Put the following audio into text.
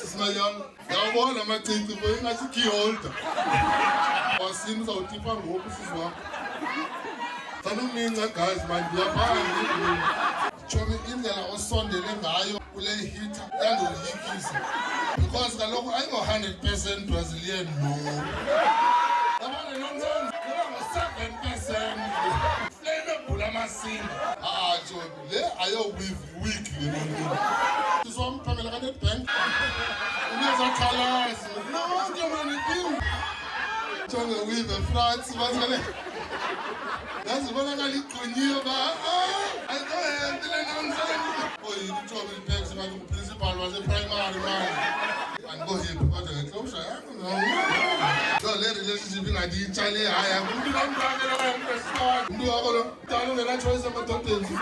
Sismayang, yawubona amacici bo ingathi key holder. Wasini uzawutipa ngoku sisi wam. Sanuminca guys man, ndiyaphaa Chomi indlela osondele ngayo kule heater yandoyikisa. Because kaloku ayingo-100% Brazilian no. Yabona nonsense, ngo-7%. Flame ebhula amasinga. Chomi, le ayo-weak le nonini. Siswamphangela ka-Nedbank. Uyazakhalazi. Nonke mani tim. Jonge weave France, bazikale. Yazibonakala iqonyiwe ba. Ayikho le nonsense. Ijobi liphekisa ngathi nguprincipal waseprimary man. Andikho happy kodwa ngenclosure yakho no. Le relationship ingaditsha le haya. Umntu nomntu wakhe lo kayamntu esikolo. Umntu wakho lo mntana ungena-choice emadodeni.